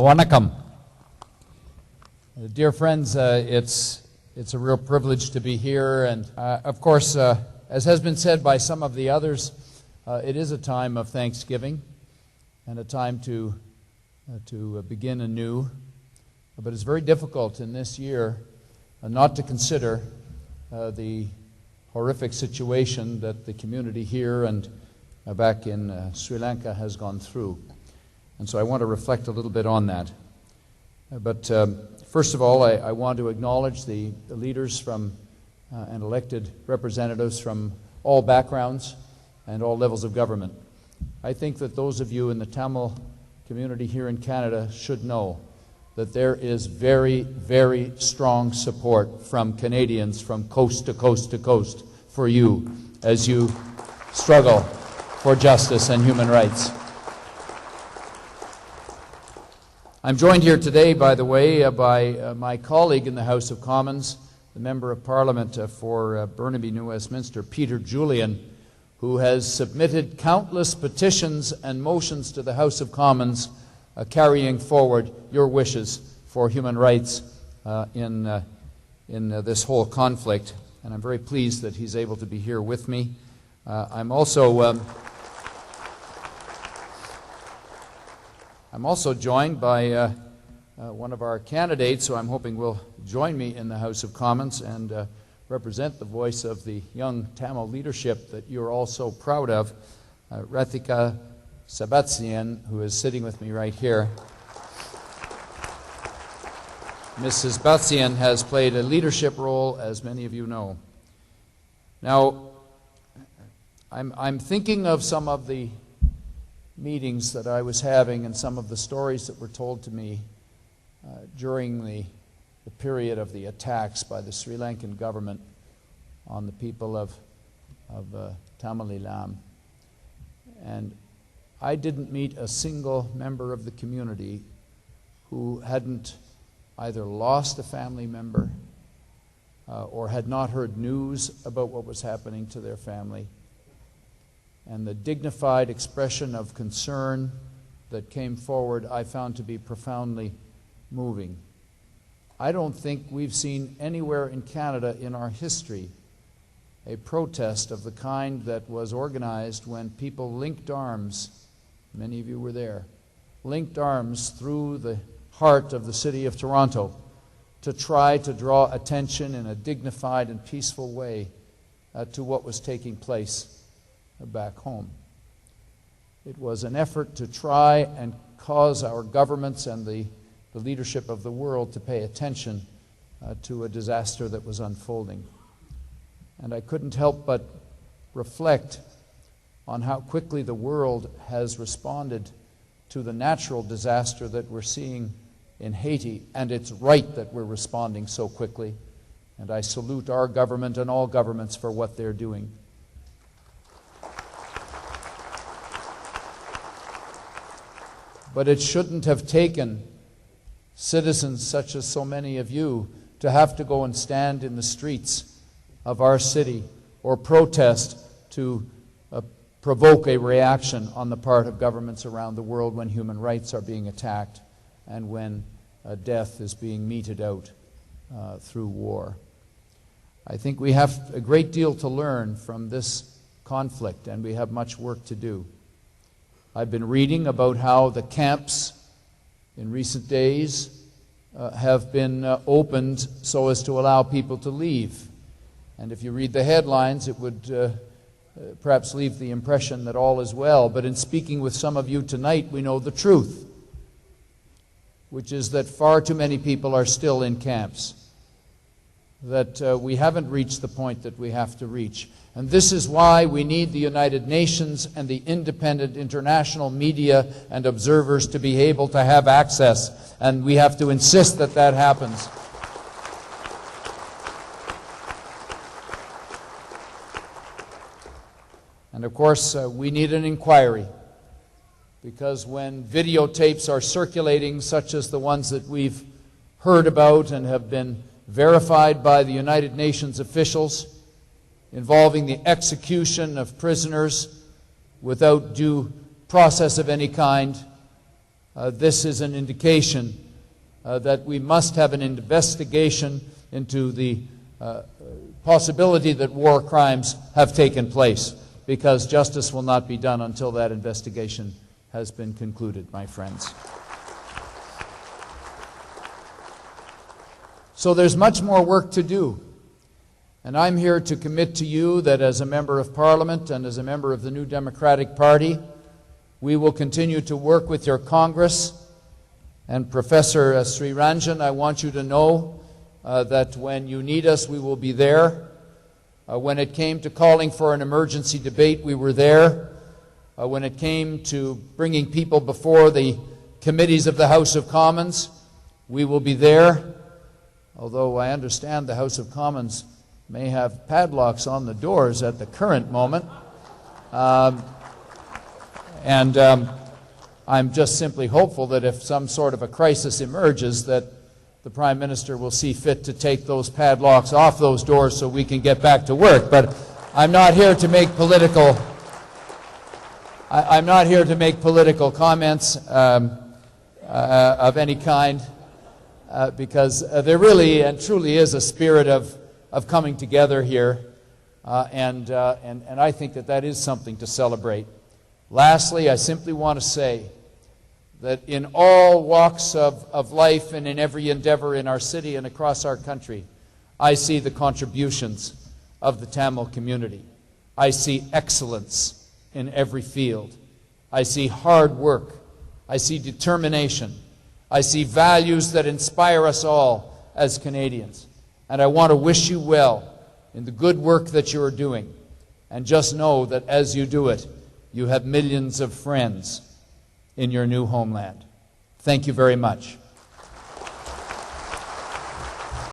Vanakkam. Dear friends, it's a real privilege to be here, and of course, as has been said by some of the others, it is a time of thanksgiving and a time to begin anew. But it's very difficult in this year not to consider the horrific situation that the community here and back in Sri Lanka has gone through. And so I want to reflect a little bit on that. But first of all, I want to acknowledge the leaders from and elected representatives from all backgrounds and all levels of government. I think that those of you in the Tamil community here in Canada should know that there is very, very strong support from Canadians from coast to coast to coast for you as you struggle for justice and human rights. I'm joined here today, by the way, by my colleague in the House of Commons, the Member of Parliament for Burnaby New Westminster, Peter Julian, who has submitted countless petitions and motions to the House of Commons carrying forward your wishes for human rights in this whole conflict. And I'm very pleased that he's able to be here with me. I'm also joined by one of our candidates who I'm hoping will join me in the House of Commons and represent the voice of the young Tamil leadership that you're all so proud of, Rathika Sabatsian, who is sitting with me right here. Mrs. Sabatsian has played a leadership role, as many of you know. Now, I'm thinking of some of the meetings that I was having and some of the stories that were told to me during the period of the attacks by the Sri Lankan government on the people of Tamil Eelam. And I didn't meet a single member of the community who hadn't either lost a family member or had not heard news about what was happening to their family. And the dignified expression of concern that came forward I found to be profoundly moving. I don't think we've seen anywhere in Canada in our history a protest of the kind that was organized when people linked arms, many of you were there, linked arms through the heart of the city of Toronto to try to draw attention in a dignified and peaceful way to what was taking place back home. It was an effort to try and cause our governments and the leadership of the world to pay attention to a disaster that was unfolding. And I couldn't help but reflect on how quickly the world has responded to the natural disaster that we're seeing in Haiti, and it's right that we're responding so quickly. And I salute our government and all governments for what they're doing. But it shouldn't have taken citizens such as so many of you to have to go and stand in the streets of our city or protest to provoke a reaction on the part of governments around the world when human rights are being attacked and when death is being meted out through war. I think we have a great deal to learn from this conflict, and we have much work to do. I've been reading about how the camps in recent days have been opened so as to allow people to leave. And if you read the headlines, it would perhaps leave the impression that all is well. But in speaking with some of you tonight, we know the truth, which is that far too many people are still in camps, that we haven't reached the point that we have to reach. And this is why we need the United Nations and the independent international media and observers to be able to have access. And we have to insist that that happens. And of course, we need an inquiry. Because when videotapes are circulating, such as the ones that we've heard about and have been verified by the United Nations officials, involving the execution of prisoners without due process of any kind, this is an indication that we must have an investigation into the possibility that war crimes have taken place, because justice will not be done until that investigation has been concluded, my friends. So there's much more work to do. And I'm here to commit to you that as a member of Parliament and as a member of the New Democratic Party, we will continue to work with your Congress. And Professor Sriranjan, I want you to know that when you need us, we will be there. When it came to calling for an emergency debate, we were there. When it came to bringing people before the committees of the House of Commons, we will be there. Although I understand the House of Commons may have padlocks on the doors at the current moment. I'm just simply hopeful that if some sort of a crisis emerges, that the Prime Minister will see fit to take those padlocks off those doors so we can get back to work. But I'm not here to make political comments of any kind, because there really and truly is a spirit of coming together here, and I think that is something to celebrate. Lastly, I simply want to say that in all walks of life and in every endeavor in our city and across our country, I see the contributions of the Tamil community. I see excellence in every field. I see hard work. I see determination. I see values that inspire us all as Canadians. And I want to wish you well in the good work that you are doing. And just know that as you do it, you have millions of friends in your new homeland. Thank you very much.